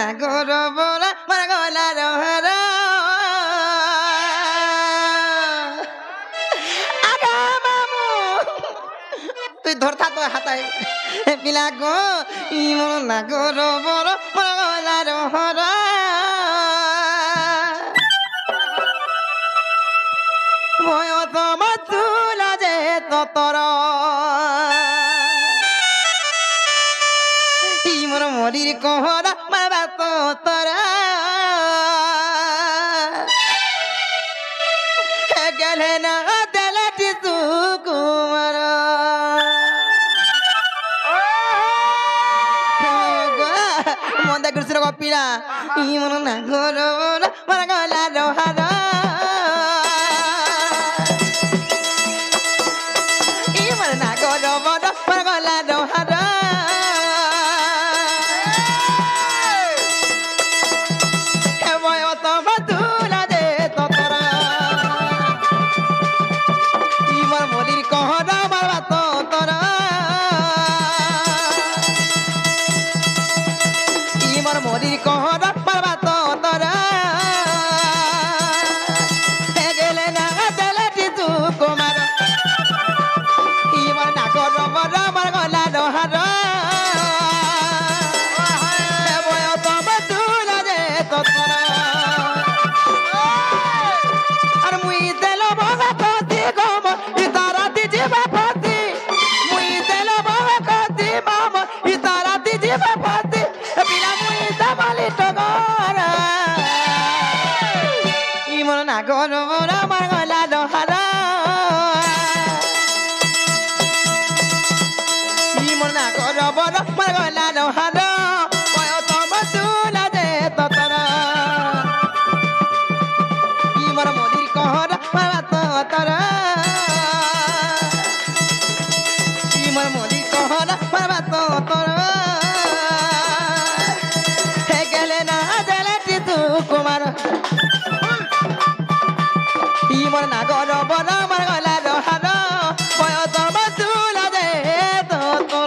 না করব না মন গলার হারা আগা মামু তুই ধরতা তো হাতায় পিলা গো ইমন না করব না মন গলার হারা ভয় তোমার তুলা যে ততর মোর মরির কহরা মারবা তো তোরা গেলে না দেলাটি সুকুমার মন্দা কৃষ্ণ কপিলা ইমন না ঘর মার গলা রহারা ইমন না ঘর মার গলা রহারা মরির কহরা পারবা তো তোরা গেলে না দেলাটি তু কুমার ইমর না করব আমার গলা রহার বয় তোমার তুলা রে তোরা আর মুই দেল বাবা কতি গম ইতারাতি জিবা পতি মুই দেল বাবা কতি মামা ইতারাতি জিবা পতি বিনা মুই দামালি টগরা ইমন না করব আমার গলা রহারা ইমন না করব আমার গলা রহারা বয় তোমার তুলা দে ততরা ইমন মদির কহরা মারা ততরা ইমন মদির কহরা মারা ততরা কুমার ইমর না গরব আমার গলা রহার বয় তোমার তুলা দে তোর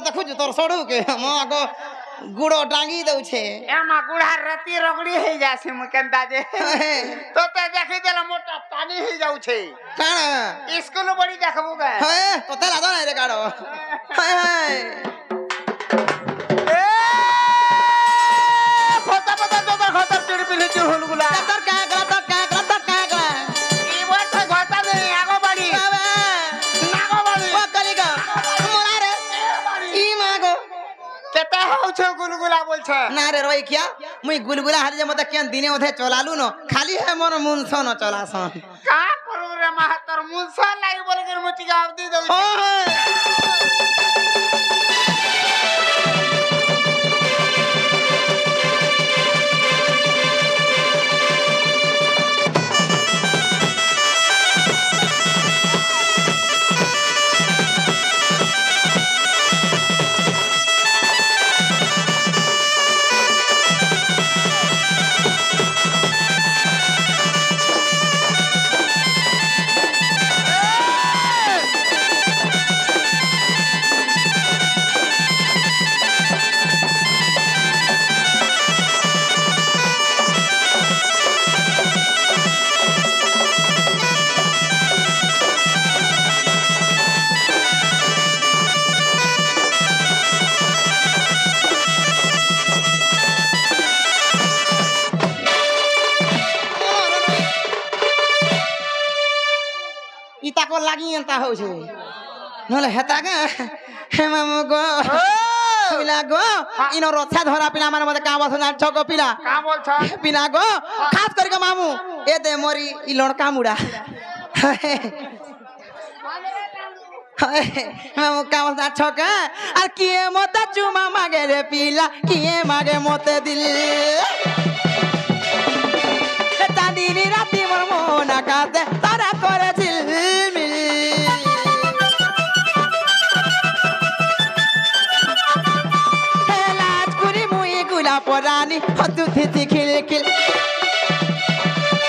দেখুଛୁ তোর ସଡ଼ୁ କେ ମୋ ଆଗ ଗୁଡ଼ ଡାଙ୍ଗି ଦଉଛେ ଏମା ଗୁଡ଼ାର ରାତି ରଗଡ଼ି ହେଇଯାସି ମୁଁ କେନ୍ତା ଯେ ତୋତେ ଦେଖିଦେଲେ ମୋଟା ପାନି ହେଇଯାଉଛେ କାଣା ସ୍କୁଲ ବଢି ଦେଖବୁ କେ ତୋତେ ଲାଜ ନାହିଁ ରେ କାଢ଼ ଫତା ଫତା ତୋର ଖତର ଚୁଡ଼ି ପିନ୍ଧିଛୁ ହୁଲଗୁଲା ତୋର କାଁ ଗଲା ତୋର କାଁ ଗଲା ତୋର କାଁ ଗଲା ଇ ବର୍ଷ ଘତା ଦେଇ ଆଗ ବାଡ଼ି ନାଗ ବାଡ଼ି ଓ କଲିଗା ମୋରା ରେ ই মাগো কেতে হউছ গুলগুলা বলছ না রে রই কিয়া মুই গুলগুলা হারি যে মতে কেন দিনে ওধে চলালু ন খালি হে মোর মুনছ ন চলাসন কা করু রে মাহাতর মুনছ লাগি বলে করে মুটি গাব দি দউ ଏନ୍ତା ହଉଛେ ନହେଲେ ହେତା କେ ହେ ମାମୁ ଗো ପିଲା ଗো ଇନ ରଛା ଧରା ପିଲା ମାନେ ମତେ କାଁ ବସ ଜାଣିଛ ଗো ପିଲା କାଁ ବୋଲଛ ପିଲା ଗো ଖାସ କରିକେ ମାମୁ ଏ ଦେ ମୋରି ଇ ଲଣକା ମୁଡା ମାମୁ କାଁ ବସ ଜାଣିଛ କେ আর কিয়ে মতে চুমা মাগে রে পিলা কিয়ে মাগে মতে দিল চাঁদিনী রাতি মোর মন আকাশে তারা করে ঝিলমিল লাজ করি মুই গুলা পরানি হতু থিতি খিল খিল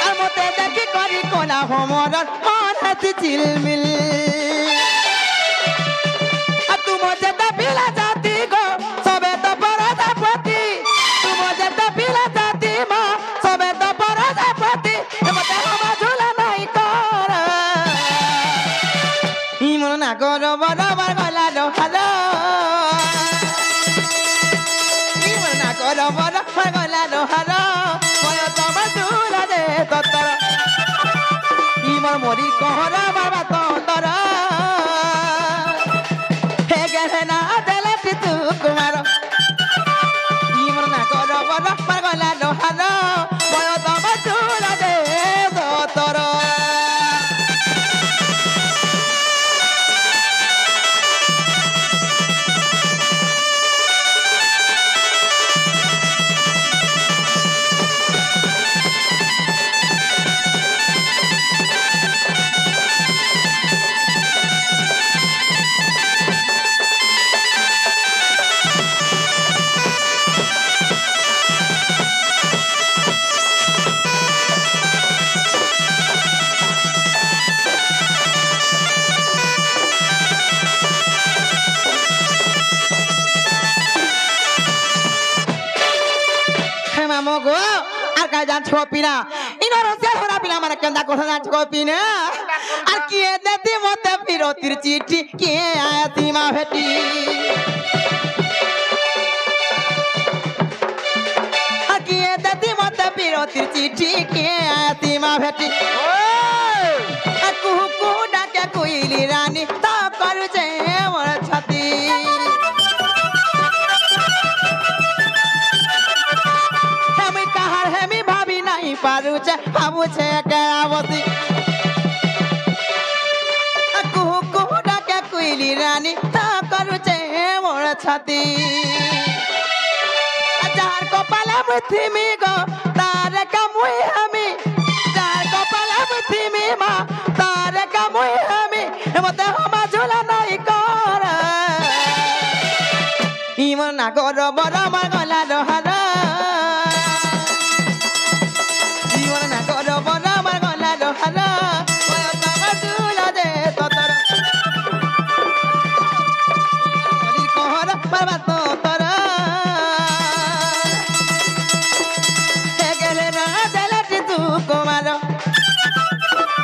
আর মতে দেখি করি কোলা ভমর মন হাসি ঝিলমিল আর তুমো যেতে পিলা জাতি গো সবে তো পরজাপতি তুমো যেতে পিলা জাতি মা সবে তো পরজাপতি মতে হমা ঝুলা নাই কর ইমন না কর বরাবর গলা হালো ইমন না কর বরাবর গলা হালো ময় তোমার ঝুলা দে ততর ইমন মরি কহরা বাবা ততর হে গেলে না দেলে তু কুমার ইমন না কর বরাবর গলা হালো ময় তোমার ঝুলা দে ততর মামু গো আর কাই জানছ পিনা ইনো রসিয়া ধরা পিলা মানে কেন্দা কথা জানছ পিনা আর কিয়ে দেতি মতে বিরতির চিঠি কিয়ে আয়া সীমা ভেটি আর কিয়ে দেতি মতে বিরতির চিঠি কিয়ে আয়া সীমা ভেটি আর কুহু কুহু ডাকে কুইলি রানী তা করছে মোর ছাতি হেমি কাহার হেমি ভাবি নাই পারুছে ভাবুছে কেরাবতী কুহু কুহু ডাকে কুইলি রানী তা করুছে মোর ছাতি যার কপালে মুথিমি গো তার কামুই আমি যার কপালে মুথিমি মা তার কামুই আমি মতে হমা ঝোলা নাই কর ইমন না কর বড় আমার গলা লোহারা ইমন না কর বড় আমার গলা লোহারা ওই তোমার ঝোলা দে ততর ওই কহরা বাবা ততর হে গেলে না দেলে তু কুমার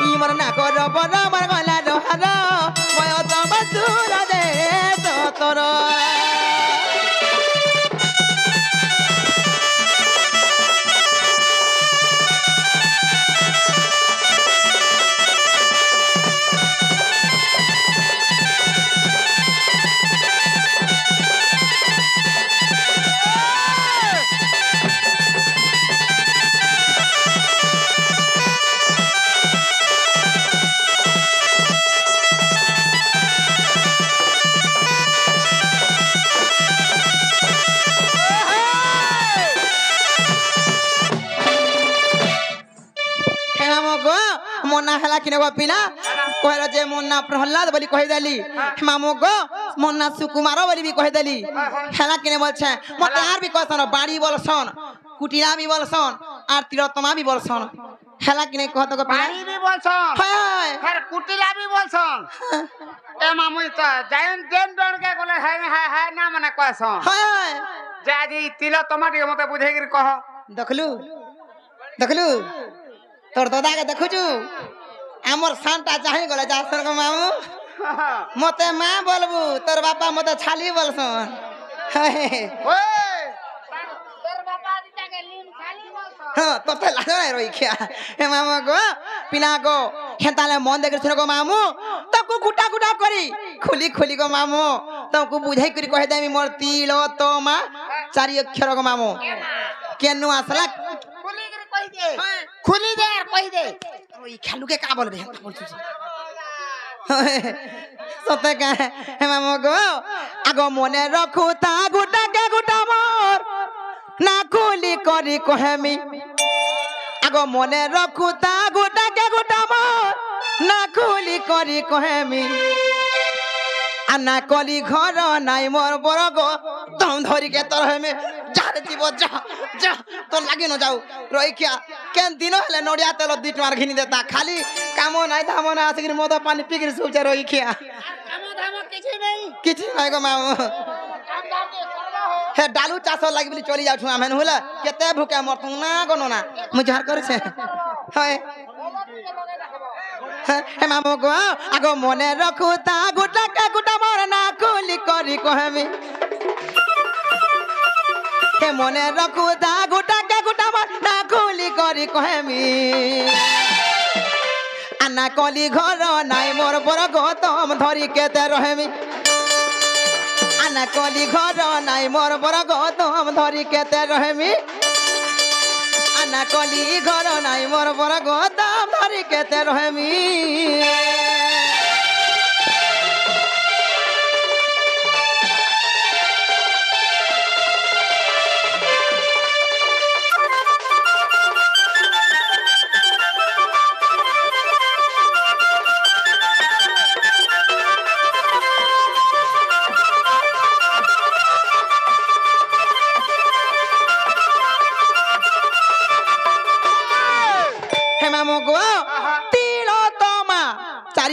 ইমন না কর বড় আমার গলা লোহারা ওই তোমার ঝোলা দে ততর মনা হেলা কিনে গো পিলা কহিল যে মনা প্রহ্লাদ বলি কহিদেলি মামু গো মনা সুকুমার বলি বি কহিদেলি হেলা কিনে বলছে মতে আর বি কহসন বাড়ি বলসন কুটিরা বি বলসন আর তিলোত্তমা বি বলসন হেলা কিনে কহত গো পিলা বাড়ি বি বলছন হয় ফের কুটিলা বি বলছন এ মামুই তো জায়ন দেন ডরকে গলে হাই হাই হাই না মানে কহসন হয় যা জি তিল তোমাটি মতে বুঝাই গির কহ দেখলু দেখলু তোর দাদাকে দেখুছু আমার সানটা চাহি গলে যাসন গো মামু মতে মা বলবু তোর বাপা মতে ছালি বলছন ওই তোর বাবা দিটাকে লিম খালি বলছ হ্যাঁ তোর তো লাগে না রই খিয়া হে মামু গো পিলা গো হেতালে মন দেখে শুনে গো মামু तको गुटा गुटा करी खुली खुली गो मामो तको बुझाई करी कहे देमी मोर तिलोत्तमा चारि अक्षर गो मामो केनु आसला खुली दे यार कहि दे ओई खालू के का बोल रे बोल छु सते का हे मामो गो आगो मने रखू ता गुटा के गुटा मोर ना खुली करी कहेमी आगो मने रखू ता गुटा के गुटा मोर ना खुली करी कहेमी आना कली घर नाई मोर बरगो दम धरी के तरहमे जारे जीव जा जा तो लागे न जाऊ रही क्या केन दिन हेले नडिया तेल 2 टमार घिनी देता खाली कामो नाई धामो ना आसगिर मद पानी पिगिर सुचे रही क्या कामो धामो किछि नहीं गो मामू हे डालू चाष लागी बोली चली जाऊ आमेन होला केते भूखे मरतु ना गनो ना मुझार कर से हाय हे मामू गो आगो मने रखू ता गुटा के गुटा मोर ना खुली करी कहेमी हे मने रखू ता गुटा के गुटा मोर ना खुली करी कहेमी आना कली घर नाई मोर बर गौतम धरी केते रहेमी आना कली घर नाई मोर बर गौतम धरी केते रहेमी आना कली घर नाई मोर बर गौतम धरी केते रहेमी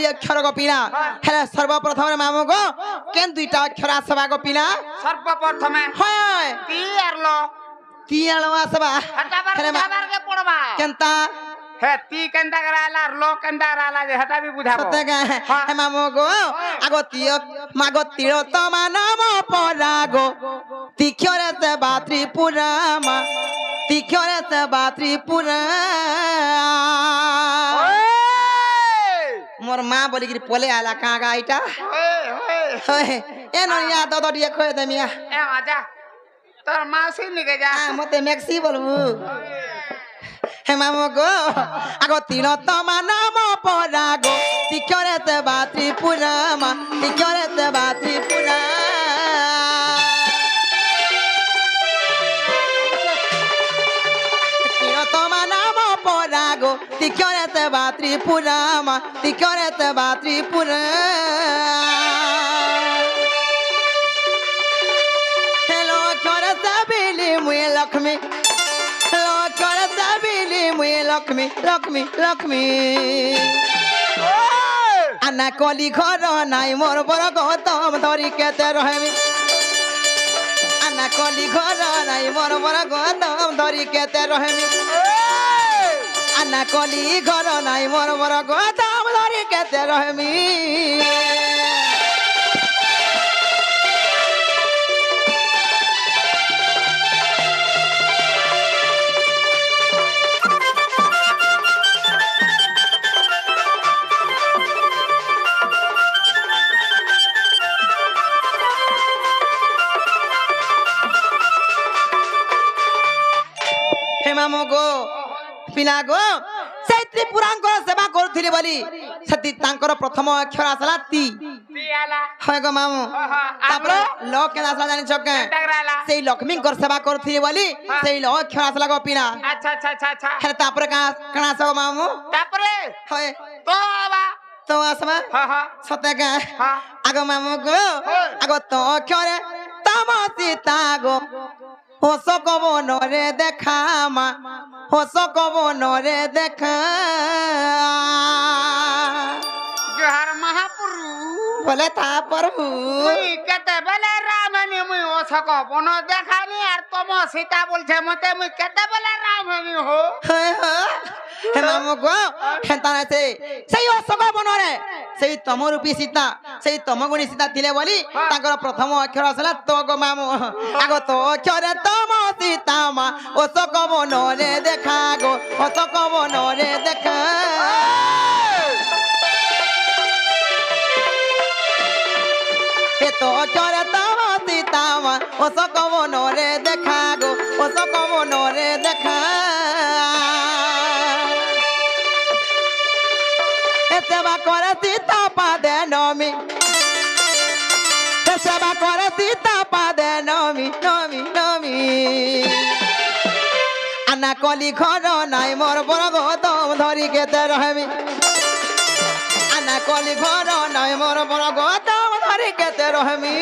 अक्षर को पीना हेले सर्वप्रथम मामू गो केन दुईटा अक्षर आसबा को पीना सर्वप्रथम हाय ती आर लो आसबा हेले मार के पड़बा केनता हे ती केंदा कराला लो केंदा कराला जे हटा भी बुझाबो सते गा हे मामू गो आगो तियो मागो तिलो तमा नाम परागो तिख्योरे से बात्री पुरामा तिख्योरे से बात्री पुरा मोर मां बोली कि पोले आला का गाइटा होए ए ननिया दद दिए खोय देमिया ए आजा तोर मासी निके जा मते मैक्सी बोलबू हे मामो गो आगो तिलो तमा नाम परागो तिख्योरे से बात्री पुरामा तिख्योरे से बात्री पुरा तिलो तमा नाम परागो तिख्योरे से बात्री पुरामा तिख्योरे से बात्री पुरा हेलो छोरे सबीली मुए लक्ष्मी हेलो छोरे सबीली मुए लक्ष्मी लक्ष्मी लक्ष्मी आना कली घर नाई मोर बर गौतम धरी केते रहेमी आना कली घर नाई मोर बर गौतम धरी केते रहेमी आना कली घर नाई मोर बर गौतम धरी केते रहेमी मामो गो पिला गो से त्रिपुरांकर सेवा करथिली बोली सती तांकर प्रथम अक्षर आसला ती आला हाय गो मामो तापर लोक के आसला जानि छके सेई लक्ष्मी कर सेवा करथिली बोली सेई लोक अक्षर आसला गो पिला अच्छा अच्छा अच्छा अच्छा हे तापर का कणा सब मामो तापर हाय तो बाबा तो आसमा हां हां सते का हां आगो मामो गो आगो तो अक्षर तमसी तागो होस कबो नरे देखा मा होस कबो नरे देखा जोहार महापुरु बोले था प्रभु मुई केते बेले रामनी मुई होस कबो देखानी आर तम सीता बोलछे मते मुई केते बेले रामनी हो हे मामो गो हेंता से सही होस कबो नरे सही तम रूपी सीता सही तम गुणी सीता थिले बोली ताकर प्रथम अक्षर असला तो गो मामो आगो तो अक्षर तम सीता मा होस कबो नरे देखा गो होस कबो नरे देखा সীতা মা অশোক বনরে দেখা গো অশোক বনরে দেখা সেবা করে সীতা পাদে নমি সেবা করে সীতা পাদে নমি নমি নমি আনা কলি ঘর নাই মোর বড় গৌতম ধরি কেতে রহমি আনা কলি ঘর নাই মোর বড় গৌতম ধরি কেতে রহমি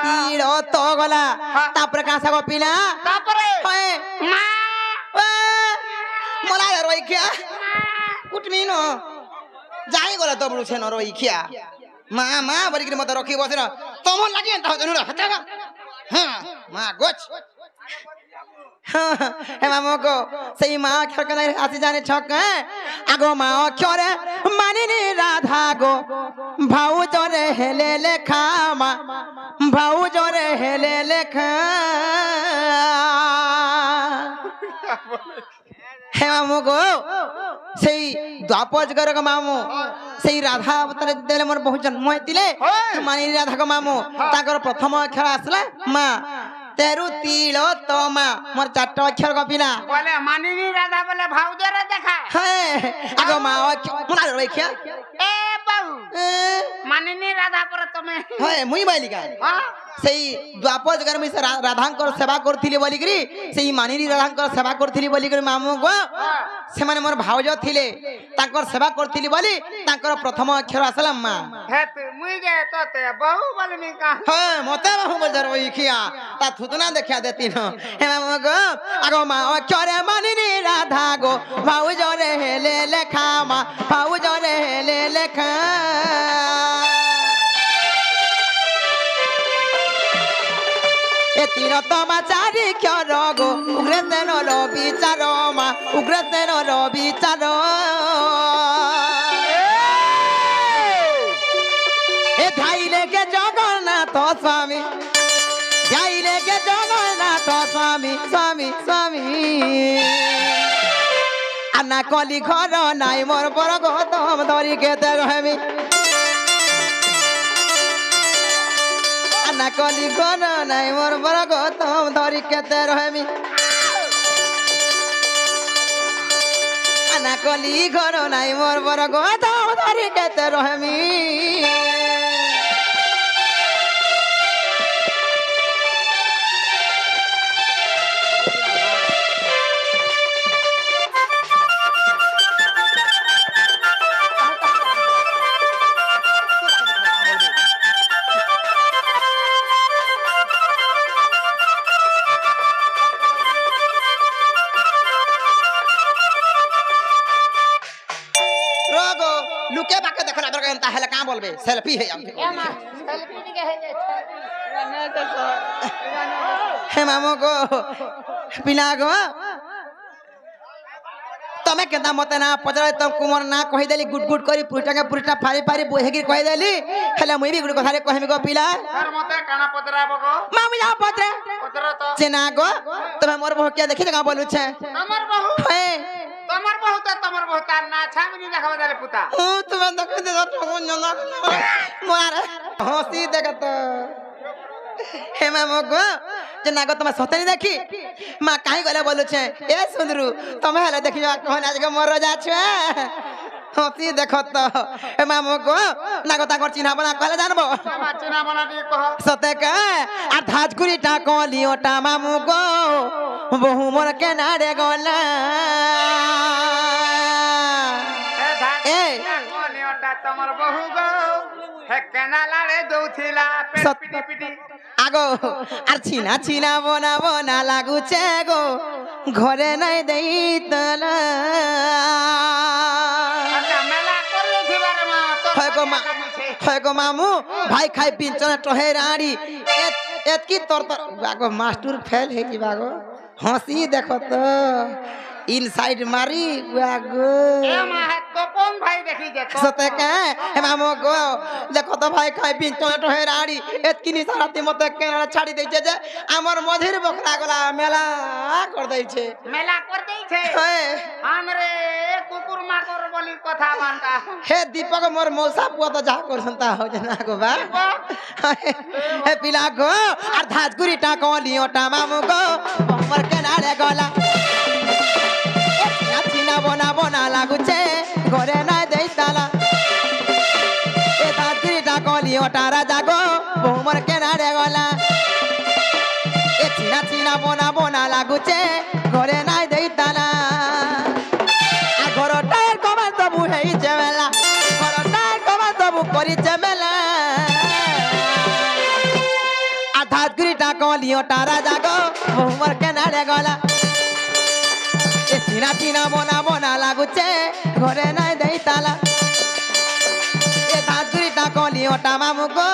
তীর তো গলা তারপরে কাঁসা গো পিলা তারপরে মা মোলা রইখিয়া উঠমি ন যাই গলা তো বলছে ন রইখিয়া মা মা বলিকি মতে রখি বসে না তোমার লাগি এন্তা হজনু হাতা হ্যাঁ মা গোছ হে মামুকো সেই মা অক্ষর কেন আসি জানে ছক আগো মা অক্ষরে মানিনি রাধা গো ভাউ জরে হেলে লেখা মা ভাউ জরে হেলে লেখা হে মামু গো সেই দ্বাপর যুগের গো মামু সেই রাধা অবতারে দেলে মোর বহু জন্ম হইতিলে মানিনি রাধা গো মামু তাଙ୍କର প্রথম অক্ষর আসলে মা তেরু তিল তোমা মোর চারটা অক্ষর গপিনা বলে মানিনি রাধা বলে ভাউজরে দেখা হ্যাঁ আগো মা অক্ষর মোনা রইখিয়া এ বাবু মানিনি রাধা পরে তুমি হ্যাঁ মুই বাইলিকা হ্যাঁ সেই দ্বাপর যুগের মুই রাধাঙ্কর সেবা করথিলি বলিকরি সেই মানিনি রাধাঙ্কর সেবা করথিলি বলিকরি মামু গো সেমানে মোর ভাউজ থিলে তাঙ্কর সেবা করথিলি বলি তাঙ্কর প্রথম অক্ষর আসলা মা হে মুই যে তোতে বহু বলমি কা হ্যাঁ মতে বাহু বজার ওইখিয়া তা থুতনা দেখিয়া দেতি ন হে মামু গো আগো মা অক্ষরে মানিনি রাধা গো ভাউজরে হেলে লেখা মা ভাউজরে হেলে লেখা এ তিরতমা চারি ক্ষর গো উগ্রসেন বিচার মা উগ্রসেন বিচার এ ধাইলে কে জগন্নাথ স্বামী ধাইলে কে জগন্নাথ স্বামী স্বামী স্বামী আনা কলি ঘর নাই মোর বড় গৌতম ধরি কেতে রহমি আনা কলি ঘর নাই মোর বড় গৌতম ধরি কেতে রহমি আনা কলি ঘর নাই মোর বড় গৌতম ধরি কেতে রহমি লুকে বাকে দেখো না দরকার এন্তা হেলে কাঁ বলবে সেলফি হে আমি এমা সেলফি দিকে হয়ে যাচ্ছে হে মামু গো পিলা গো তুমি কেনা মতে না পচারে তম কুমার না কহি দেলি গুড গুড করি পুরটাকে পুরটা ফারি ফারি বহেগি কহি দেলি হেলে মুই বি গুড কথারে কহিমি গো পিলা তোর মতে কানা পদরাব গো মামি যা পত্রে পদরা তো চেনা গো তুমি মোর বহকিয়া দেখি গা বলুছে আমার বহু হে তোমার বহু তো তোমার বহু তার না ছামিনি দেখাবে তাহলে পুতা ও তুমি দেখি দে তো কোন না মারে হসি দেখত হে মামু গো যে না গো তুমি সতেনি দেখি মা কাই গলে বলুছে এ সুন্দরু তুমি হেলে দেখি কোন আজকে মর যাচ্ছে হসি দেখত হে মামু গো না গো তাকর চিনাব না কলে জানবো আমার চিনা বনা দিয়ে কহ সতে কা আর ধাজগুড়িটা কলিওটা মামু গো বহু মোর কেনারে গলা এ কোনিওটা তোমার বহু গো হে কেনা লাড়ে দউথিলা পেট পিটি পিটি আগো আর ছিনা ছিনা বনা বনা লাগুছে গো ঘরে নাই দেই তলা মেলা করে দিবার মা তো হয় গো মামু ভাই খাই পিঞ্চনে টহে রাড়ি এত কি তোর আগো মাস্টার ফেল হে কি বাগো হসি দেখো তো ইনসাইড মারি গো এ মা তপন ভাই দেখি যে সতে কে হে মামু গো দেখো তো ভাই খাই পিন টমেটো হে রাড়ি এতকিনি সারাতি মতে কেনা ছাড়ি দেইছে যে আমার মধির বকরা গলা মেলা কর দেইছে মেলা কর দেইছে আমরে কুকুর মাকর বলি কথা বান্তা হে দীপক মোর মৌসা পুয়া তো যা করছন তা হচ্ছে না গো বা হে পিলা গো আর ধাজগুড়িটা কলিওটা মামু গো আমার কেনারে গলা চিনা বনা বনা লাগুছে ঘরে নাই দেই তালা এ ধাজগুড়িটা কলিওটা রাজা গো আমার কেনারে গলা এ চিনা চিনা বনা বনা লাগুছে ঘরে নাই দেই তালা আর ঘরটার কমা সবু হেইছে মেলা ঘরটার কমা সবু করিছে মেলা আর ধাজগুড়িটা কলিওটা রাজা গো আমার কেনারে গলা এ চিনা চিনা বনা বনা লাগুছে ঘরে নাই দেই তালা এ ধাজগুড়িটা কলিওটা মামু গো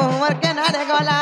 আমার কেনারে গলা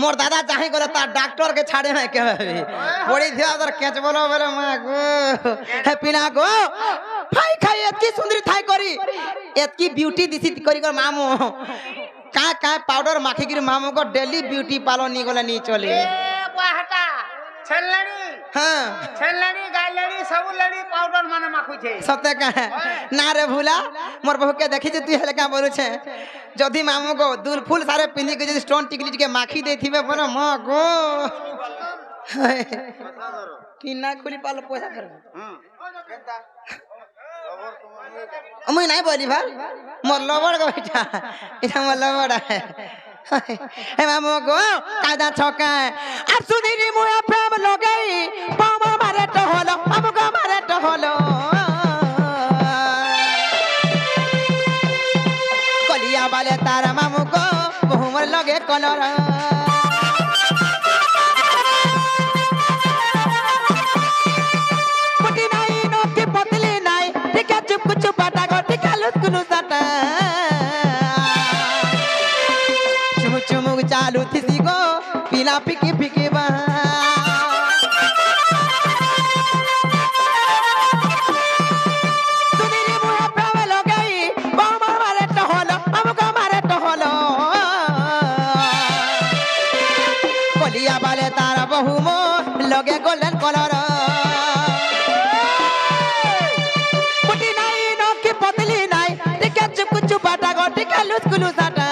मोर दादा चाहे गले तार डॉक्टर के छाड़े ना के बड़ी थे अदर केच बोलो बोले मां गो हे पिना गो भाई खाई एतकी सुंदरी थाई करी एतकी ब्यूटी दिसी करी कर मामू का पाउडर माखी गिर मामू को डेली ब्यूटी पार्लर नी गले नी चले ए बाहटा छलड़ी हां छलड़ी गालड़ी सब लड़ी पाउडर माने माखु छे सत्य का ना रे भूला मोर बहू के देखि जे तू हेले का बोलु छे जदी मामू को दूल फूल सारे पिंदी के जदी स्टोन टिकली के माखी देथिबे बोले म गो कि ना खुली पाल पैसा कर मैं नहीं बोली भाई मोर लवड़ का बेटा इटा मोर लवड़ है हे मामू को कादा छका अब सुधीरी मुया प्रेम लगई पामा मारे तो होलो मामू को मारे तो होलो कलिया वाले तारा मामू को बहुमर लगे कलर पुटी नहीं नो की पतली नहीं टिका चुप कुछ बाटा को टिका लुस कुलु साटा चुम चुम चालू थी गो पीला पिकी पिकी बा सुधीरी मुया प्रेम लगई बामा मारे तो होलो मामू को मारे तो होलो कलिया वाले तारा बहु मो लगे गोल्डन कलर पुटी नहीं नो की पतली नहीं टिका चुप चुप बाटा गो टिका लुस कुलु साटा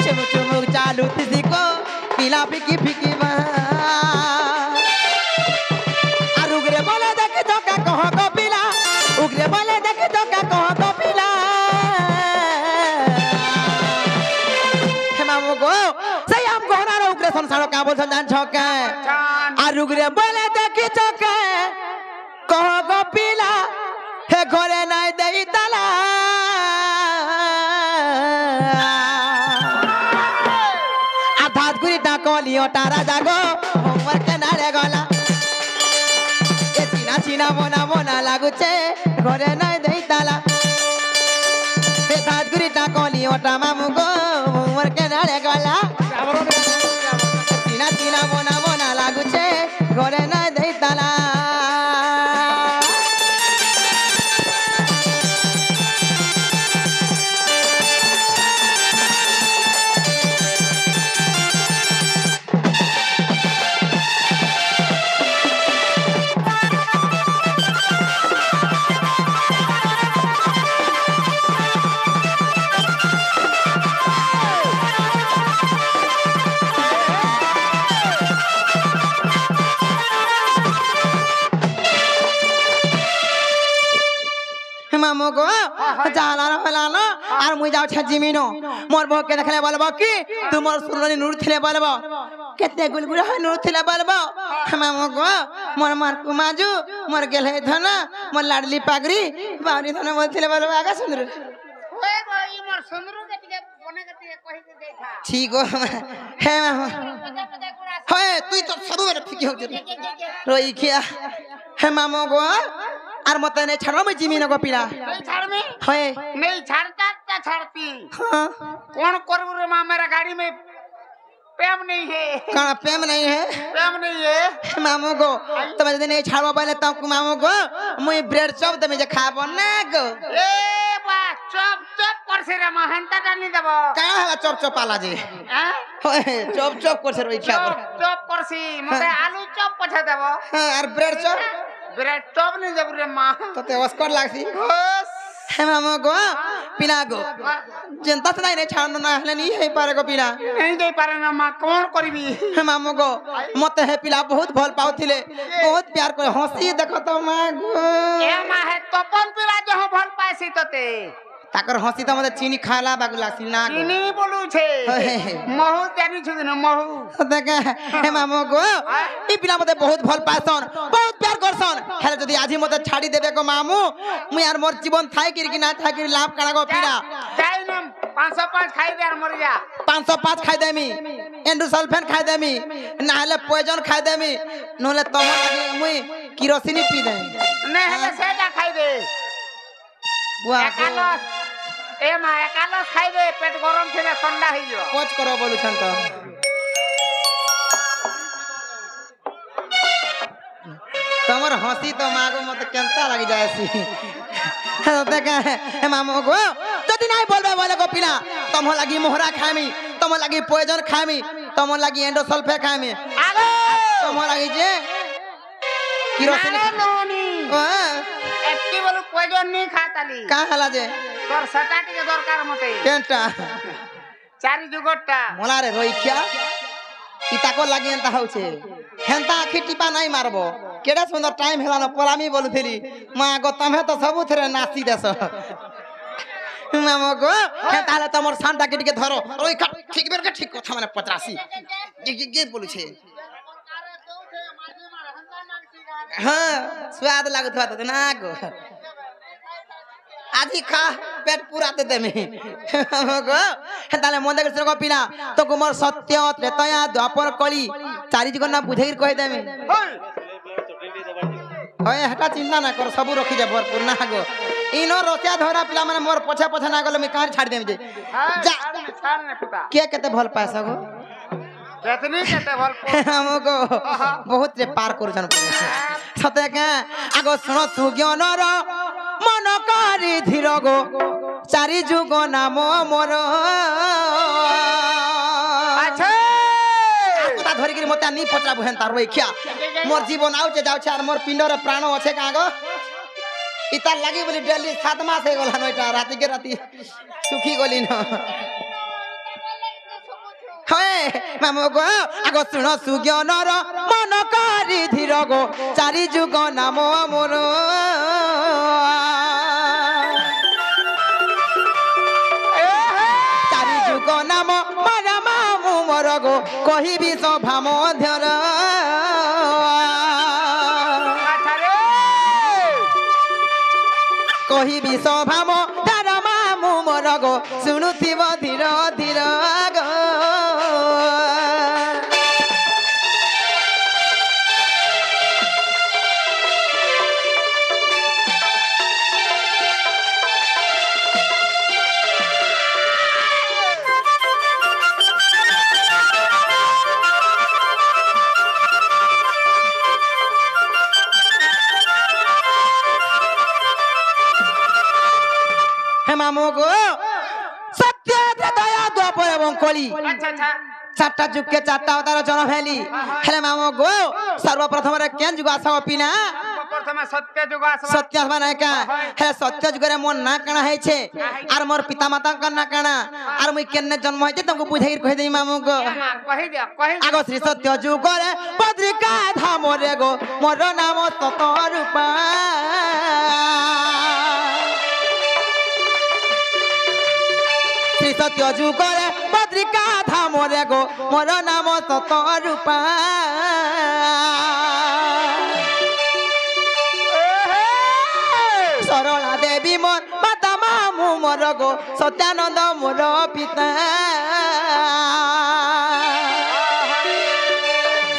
चुम चुम चालू थी को पीला पिकी पिकी बा আর উগরে বলে দেখে তোকা কহ কপিলা উগরে বলে দেখে তোকা কহ কপিলা হে মামু গো সেই আম গহনার উগরে সংসার কা বলছন জান ছকা আর উগরে বলে দেখে তোকা কহ কপিলা হে ঘরে নাই দেই তালা আধাত গুরি ডাকলিও তারা জাগো হোমওয়ার্ক নারে গলা এ চিনা চিনা মনা মনা লাগুছে ঘরে নাই দেই তালা এ ধাত গুরি ডাকলিও তা মামু গো হোমওয়ার্ক নারে গলা চিনা চিনা মনা মনা লাগুছে ঘরে নাই দেই তালা মামু গো জালা হলানো আর মুই যাও জিমিনো মোর বউকে দেখলে বলবো কি তোমার সুরনি নূর থিলে বলবো কেতে গুলগুলা হয় নূর থিলে বলবো মামু গো মোর মার কুমাজু মোর গেলে ধন মোর লাডলি পাগড়ি বাউরি ধন বলছিলে বলবো আগা সুন্দর ওই গো ই মোর সুন্দরু কে টিকে বনে কে টিকে কहि দে দেইথা ঠিক হে মামু হয় তুই তো সব বেটা ঠিক হচ্ছে রই খিয়া হে মামু গো আর মতে নে ছাড়ো মই জিমিনো গো পিলা नहीं छाड़ में হয় नहीं छाड़ता क्या छाड़ती हाँ कौन करू रे मां मेरा गाड़ी में प्रेम नहीं है कौन प्रेम नहीं है प्रेम नहीं है मामू गो तुम्हें यदि नहीं छाड़बो बोले तब मामू गो मुई ब्रेड चॉप तुम्हें जे खाबो ना गो ए बा चप चप कर से रे मां हंता डाली देबो का हला चॉप चॉप आला जे हां चॉप चॉप कर से रोई खाबो चप चप कर सी मते आलू चप पछा देबो हां और ब्रेड चॉप ब्रेड चप नहीं देब रे मां तो ते oscar लागसी बस हे मामू गो पिला गो जनता से नहीं छाड़नो ना हले नहीं है पारे गो पिला नहीं दे पारे ना मां कौन करबी हे मामू गो मते हे पिला बहुत भल पाउथिले बहुत प्यार करे हंसी देखो तो मां गो ए मां है तपन पिला जो भल पासी तते ताकर हंसी तो मते चीनी खाला बागु लागसी ना गो चीनी बोलू छे महू जानी छु न महू देखे हे मामू गो ई पिला मते बहुत भल पासन बहुत प्यार करसन हेले जदी आजी मते छाड़ी देबे गो मामू मुई यार मोर जीवन थाई कि ना थाई कि लाभ काना गो पिला जाई न 505 खाई दे मर जा 505 खाई देमी एंडोसल्फेन खाई देमी ना हले पॉइजन खाई देमी नहले तमो लागे मुई किरोसिनी पी दे ने हले सेटा खाई दे बुआ एकालस ए मा एकालस खाई दे पेट गरम थिले ठंडा होई जो कोच करो बोलु छन तो तमर हंसी तो मागो मते केंता लागि जायसी देखे हे मामू गो जदी नाही बोलबे बोले गो पिला तमो लागि मोहरा खामी तमो लागि पॉइजन खामी तमो लागि एंडोसल्फे खामी आगे तमो लागि जे किरोसिन नोनी ओ एत्ती बोलू पॉइजन नहीं खाताली का हला जे तोर सटाटी के दरकार मते केंटा चारि जुगटटा मोला रे रोइखिया इताको लागि एंता होछे हेंता आखि टिपा नहीं मारबो केडा सुंदर टाइम हेला न पलामी बोलुथिली मां गो तमे तो सब थरे नासी देस मामो गो ताले तमर सांटा के टिके धरो ओइ ठीक बेर के ठीक कथा माने 85 के बोलु छे हां स्वाद लागत बात ना गो आधी खा पेट पूरा दे में मामो गो ताले मन देख गो पिला तो कुमार सत्य त्रेतया द्वापर कली चारि जगन ना बुझेर कहि देमे होय हटा चिंता ना कर सब रखी जा भरपूर ना गो इनो रोसिया धरा पिला माने मोर पछा पछा ना गलो मैं कहां छाड़ देम जे जा छाड़ ने पुता के केते भल पासा गो केतनी केते भल हमको बहुत रे पार कर जन सते का आगो सुनो सुज्ञानर मन करी धीर गो चारि जुग नाम मोर अच्छा কথা ধরি কি মতে নি পচরাবু হেন তার রইখিয়া মোর জীবন আউছে যাউছে আর মোর পিণ্ডরে প্রাণ আছে কাগো ইতার লাগি বলি ডেলি 7 মাস হয়ে গলা নয়টা রাতি কে রাতি সুখী গলি ন হয় মামু গো আগো শুনো সুজ্ঞানর মন করি ধীর গো চারি যুগ নাম মোর চারি যুগ নাম মোর মামু মোর গো কহিবি সভা মধ্যর কহিবি সভা মধ্যর মামু মোর গো শুনুথিব ধীর ধীর গো मामू गो सत्य दया द्वापर एवं कली अच्छा चारटा जुग के चारटा अवतार जन्म हेली हेले मामू गो सर्वप्रथम रे केन जुग आसा पिना प्रथम सत्य जुग आसवा सत्य माने का हेले सत्य जुग रे मोर ना काना है छे आर मोर पिता माता का ना काना आर मुई केने जन्म है तुमको बुझाई कहि देई मामू गो कहि दे आगो श्री सत्य जुग रे पत्रिका धाम रे गो मोर नाम सत रूपा सत्य जुगरे पत्रिका था मोरे गो मोर नाम सत रूपा सरला देवी मोर माता मामू मोर गो सत्यानंद मोर पिता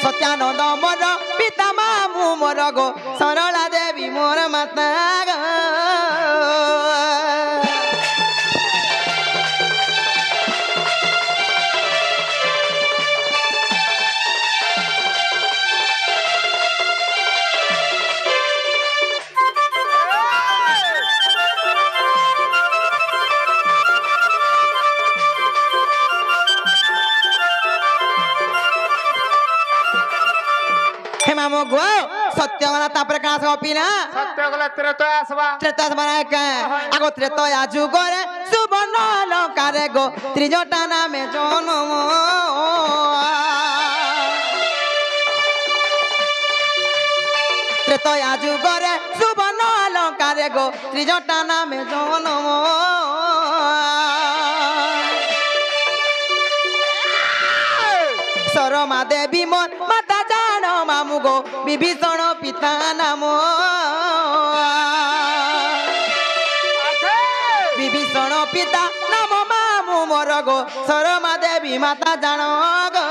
सत्यानंद मोर पिता मामू मोर गो सरला देवी मोर माता मामो गो सत्य गला तापर का सपिना सत्य गला त्रेतय आसबा त्रेतय बनाए के आगो त्रेतय जुगरे सुवर्ण अलंकारे गो त्रिजटा नामे जन्म त्रेतय जुगरे सुवर्ण अलंकारे गो त्रिजटा नामे जन्म सरमा देवी मोर माता जान मामू गो विभीषण पिता नाम विभीषण पिता नाम मामू मोर गो सरमा देवी माता जान गो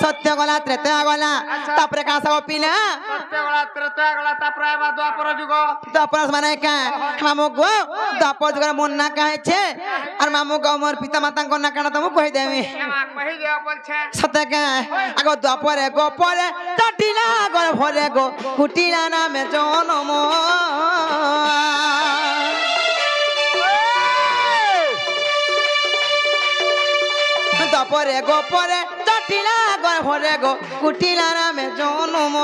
सत्य गला त्रेतय गला तापर का सपिना सत्य गला त्रेतय गला तापर आबा द्वापर जुग द्वापर माने का मामो गो द्वापर जुग मन ना काहे छे और मामो गो मोर पिता माता को ना काना तुम कहि देमी कहि दे बोल छे सत्य का आगो द्वापर गो परे टटिला गो भरे गो कुटिला नामे जन्म द्वापर गो परे टटिला गो भरे गो कुटिला नामे जन्म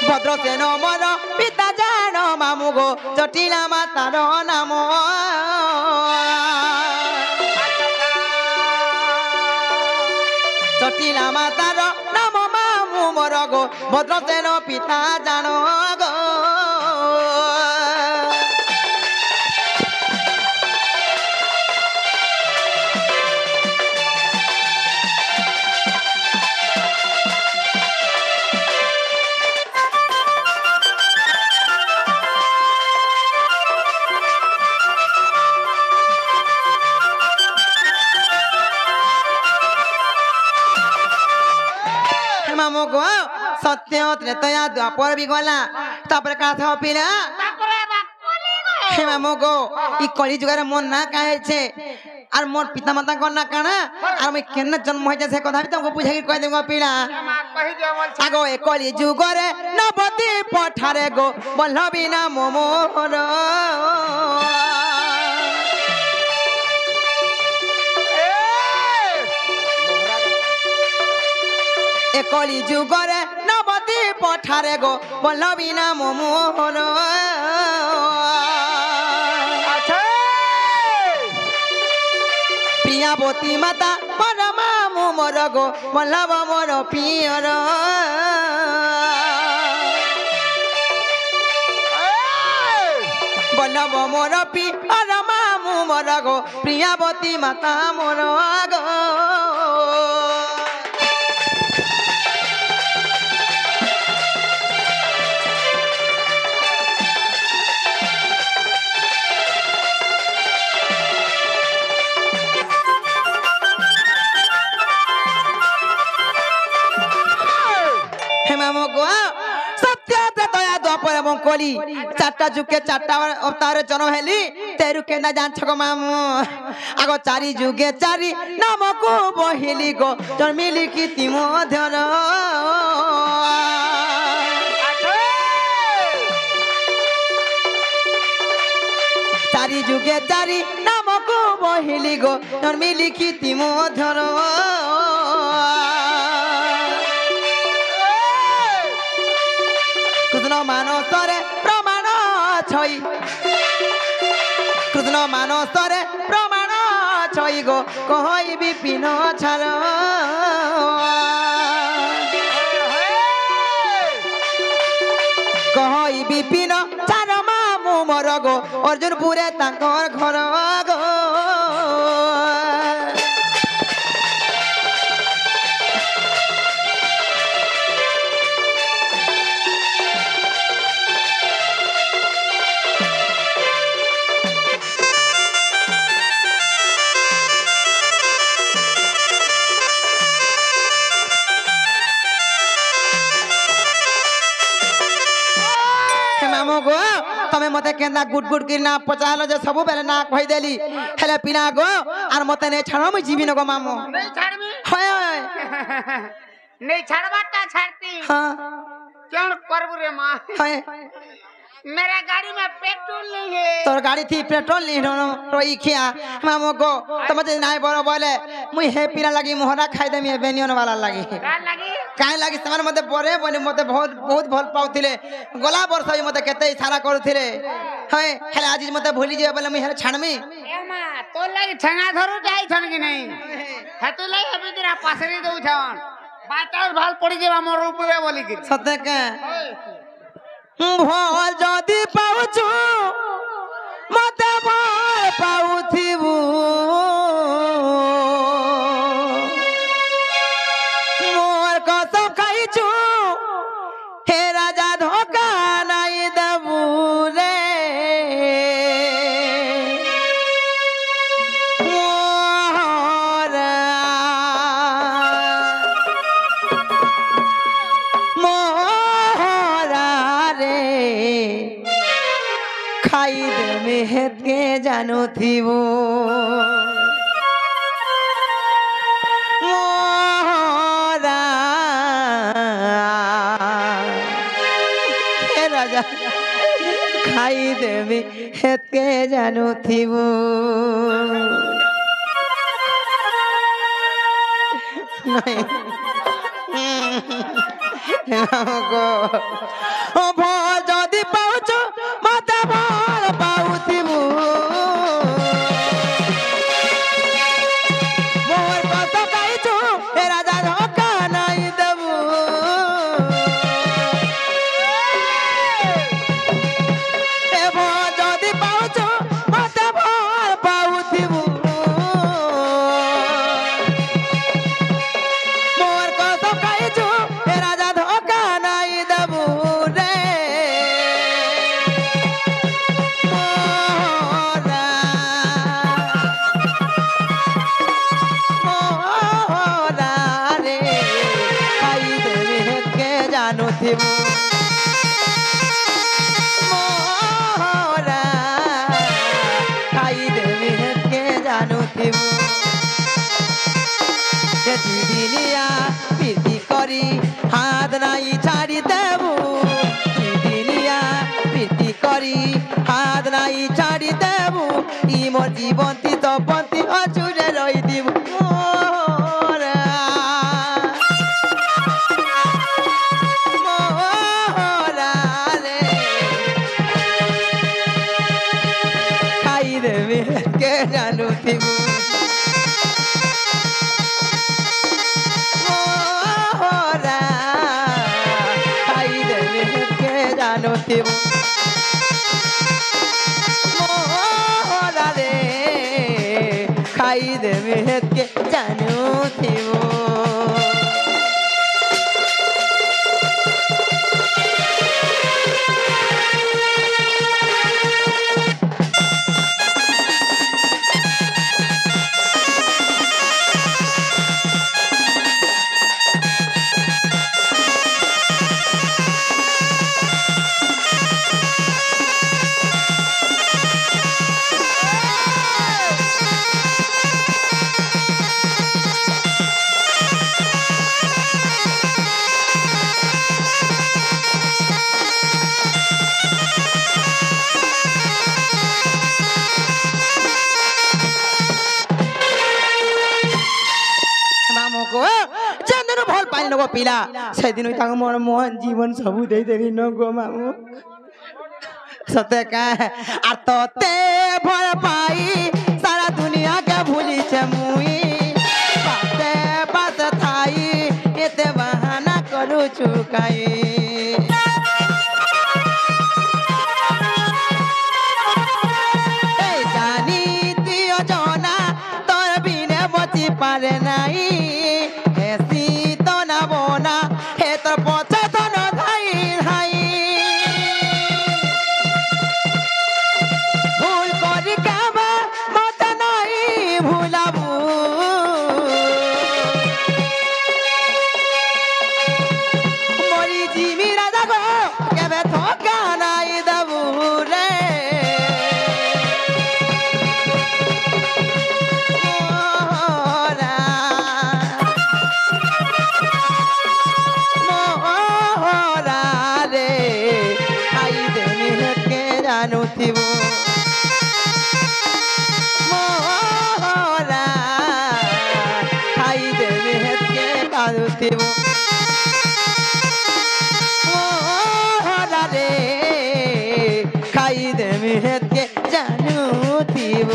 भद्रसेन मोर पिता जान मामू गो जटिला मातार नाम जटिला मातार नाम मामू मोर गो भद्रसेन पिता जान गो मामो गो सत्य त्रेतय द्वापर भी गला तापर का सपिना तापर आबा कली गो हे मामो गो ई कली जुगारे मन ना काहे छे और मोर पिता माता को ना काना और मैं केन जन्म होय से कथा भी तुमको बुझाई कह देगो पीला कहि दे बोल छे आगो ए कली जुगारे नवती पठारे गो बल्लभी ना मोर एकली जुगरे नवती पठारे गो बल्लभी नाम मोर प्रियावती माता मोर मामू मोर गो बल्लभ मोर पियर बल्लभ मोर पियर मामू मोर गो प्रियावती माता मोर गो कली चारटा जुगे चारटा अवतार जन्म हेली तेरु केना जान छको मामू आगो चारि जुगे चारि नाम को बहिली गो जन्मिली की तिमो धर चारि जुगे चारि नाम को बहिली गो धर्मी लिखिति मोधर कृष्ण मानसरे प्रमाण छई कृष्ण मानसरे प्रमाण छई गो कहई विपिन छार कहई विपिन छार मामू मोर गो अर्जुन पुरे तांकर घर गो मामू गो तमे मते केना गुड गुड की ना पचालो जे सब बेले ना कहि देली हेले पिना गो आर मते ने छाड़ो मु जीवी न गो मामू नहीं छाड़बी हाय नहीं छाड़बाटा छाड़ती हां क्यों करबू रे मां हाय मेरा गाड़ी में पेट्रोल नहीं है तोर गाड़ी थी पेट्रोल नहीं रोई खिया मामू गो तमे जे नाय बरो बोले मुई हे पिना लगी मोहरा खाइ देमी बेनियन वाला लगी का लगी काहे लगी समान मते बरे बोले मते बहुत बहुत भल पाउथिले गोला वर्ष भी मते केते इशारा करूथिले हाय हेले आज मते भूली जे बोले मुई हेले छाड़मी ए मां तो लगी ठंगा धरू जाई छन कि नहीं है तो लगी अभी तेरा पासरी दउ छन बातार भाल पड़ी जेबा मोर ऊपर बोली कि सत्य के भल जदि पाउछु मते भल पाउथिबु मोर कसम खाइछु हे राजा धोखा नाइ देबु रे मोरा मोरा रे खाई दे मेहत के जानो थीबो मोरा हे राजा खाई दे मेहत के जानो थीबो नहीं गो ओ भल जदि पाउछु मते भल पाउथिबु मोर कत काइछु हे राजा धोखा नाइ देबु ए भल जदि पाउछु मते भल पाउथिबु मोर कत काइछु हे राजा धोखा नाइ देबु रे मोरा मोरा रे खाई देबे के जानो थिबु मोरा खाई देबे के जानो थिबु यदि दिनिया प्रीति करी हाथ नाई छाड़ी देबू दिनिया प्रीति करी हाथ नाई छाड़ी देबू ई मोर जीवन ती तो पंती अछुरे रही दिबू मोरा मोरा रे खाई देबे के जानू थिबू मोरा खाई देबे के जानो थिबु मोरा रे खाई देबे के जानो थिबु গো পিলা সেদিন ওই তাকে মোর মন জীবন সবু দেই দেবি ন গো মামু সতে কা আর তোতে ভয় পাই সারা দুনিয়া কে ভুলিছে মুই বাতে বাত থাই এতে বাহানা করু চুকাই এই জানি তুইও জনা তোর বিনে বচি পারে নাই হেসি তো না বোনা হে তোর পচে তো না ধাই ধাই ভুল করি কামা মতে নাই ভুলাবু মরি জিমি রাজা গো কেবে থকা নাই দেবু রে মোরা মোরা রে আই দেমি হেকে জানুথিব মোরা আই দেমি হেকে জানুথিব মোরা রে খাই দেমি হেকে জানুথিব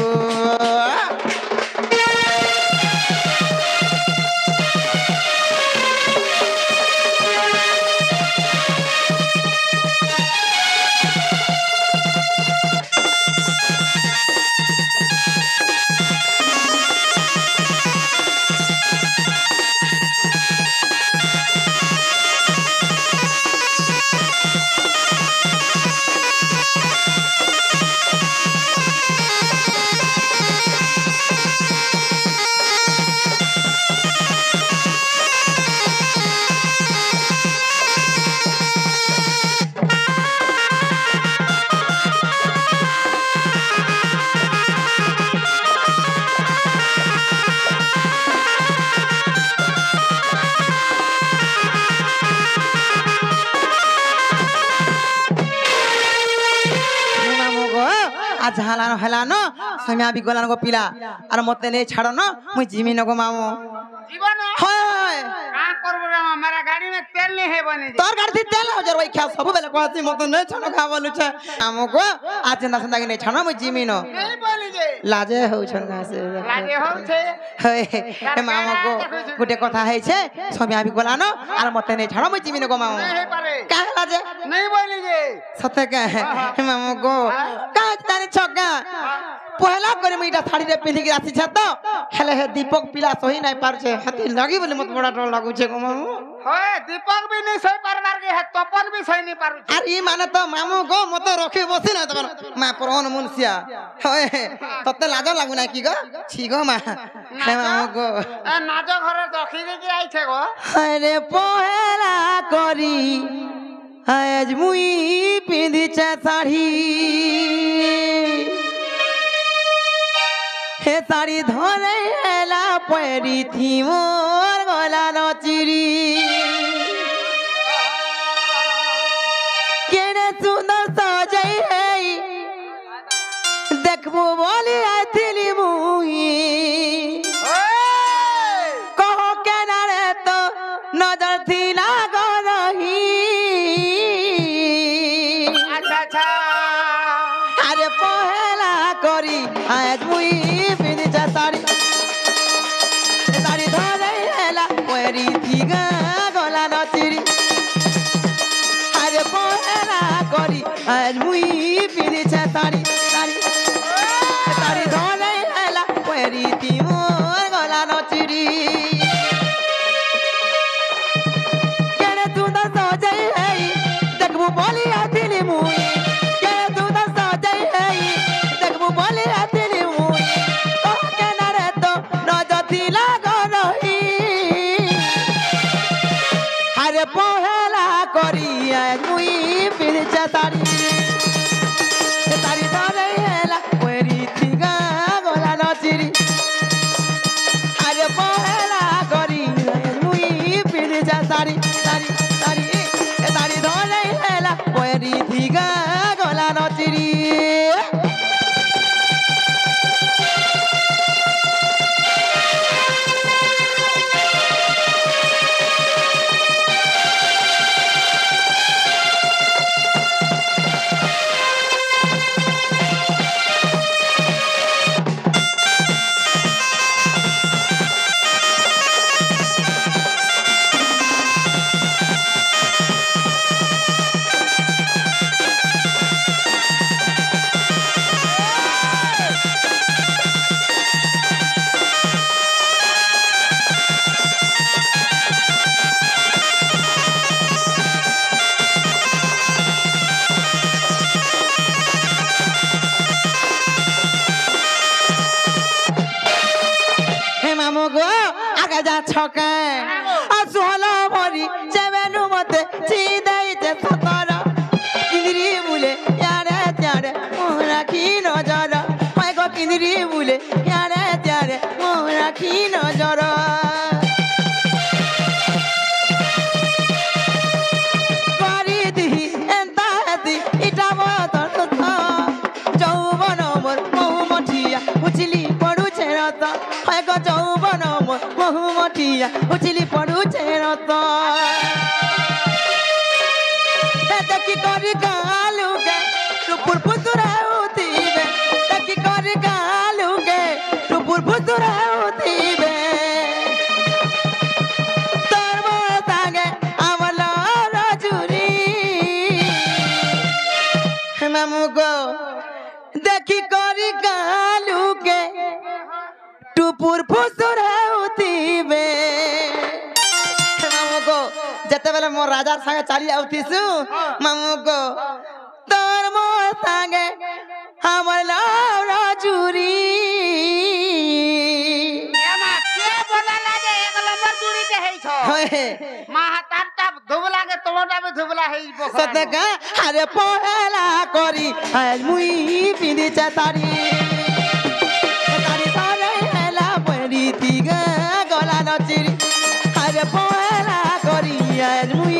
আজ হালানো হেলানো সময় বি গলানো গো পিলা আর মতে নেই ছাড়ো না মুই জিমি নগো মামু জীবন হয় হয় का करबो रे हमारा गाड़ी में तेल नहीं है बने তোর গাড়ি তেল হজার ওই খা সব বেলে কইছি মতে নেই ছাড়ো খা বলুছে আমু গো আজ না সন্ধ্যা নেই ছাড়ো মুই জিমি ন नहीं बोली जे লাজে হউছন গাছে लागे हो छे হয় এ মামু গো গুটে কথা হইছে সময় বি গলানো আর মতে নেই ছাড়ো মুই জিমি নগো মামু नहीं पारे কাহে লাজে नहीं बोली जे সতে কে মামু গো কা জানি ছগা পহলা করে মুইটা শাড়ি রে পিন্ধি কি আসিছে তো হেলে হে দীপক পিলা সহি নাই পারছে হাতি লাগি বলে মত বড় ডর লাগুছে গো মামু होए दीपक भी नहीं सही पारनार के है तपन भी सही नहीं पारु আর ই মানে তো মামু গো মত রখি বসি না তখন মা প্রণ মুনসিয়া হয় ততে লাজ লাগু না কি গো ছি গো মা হে মামু গো ए नाजो घरे रखी दे के आइछे गो আরে পহলা করি আজ মুই পিন্ধিছে শাড়ি হে শাড়ি ধরে এলা পরি থি মোর গলা নচিরি কেনে সুন্দর সজাই হেই দেখবো বলি আইছিলি মুই কহ কেনারে তো নজর থিলা গরহি अच्छा अच्छा আরে পহেলা করি আজ মুই পিন্ধিছে শাড়ি শাড়ি ধরে এলা পরি থিগা গলা নচিরি আরে পহেলা করি আজ মুই পিন্ধিছে শাড়ি শাড়ি শাড়ি ধরে এলা পরি থি মোর গলা নচিরি কেনে সুন্দর সজাই হেই দেখবো বলি আছিলি মুই কেনে সুন্দর সজাই হেই দেখবো বলি আছিলি মুই ও কেনারে তো নজর দিলা গরহি আরে পহেলা করি আজ মুই পিন্ধিছে শাড়ি শাড়ি ধরে এলা পরি থিগা গলা নচিরি আরে পহেলা করি আজ মুই পিন্ধিছে শাড়ি শাড়ি শাড়ি শাড়ি ধরে এলা পরি থিগা গলা নচিরি ছকে আর সোহলা ভরি চেবেনু মতে চিদাইতে সতর কিন্দিরি বুলে ইয়ারে ত্যারে রাখি নজর হয় গো কিন্দিরি বুলে ইয়ারে ত্যারে রাখি নজর করি দিহি এন্তা হেতি ইটা বতর কথা যৌবন মোর মহুমঠিয়া উচিলি পড়ুছে রত হয় গো যৌবন মোর মহুমঠিয়া উচিলি পড়ুছে রত দেখি করি গালুকে টুপুর পুতুরা উঠিবে দেখি করি গালুকে টুপুর পুতুরা উঠিবে তোর মতাগে আমল রজুরি মামু গো দেখি করি গালুকে টুপুর পুতুরা উঠিবে মামু গো যেতেবেলে মোর রাজার সাথে চালি আউথিসু মামু গো তোর মোর সাথে আমার রাজুরি এমা কে বলালা যে এক নম্বর জুড়িতে হেইছ মা হাতারটা ধুবলাগে তোমারটা আমি ধুবলা হেইব সতকা আরে পহেলা করি আজ মুই পিঁধিছে তারি তারি তারে হেলা পড়ি দিগা গলা নচিরি আরে পহেলা করি আজ মুই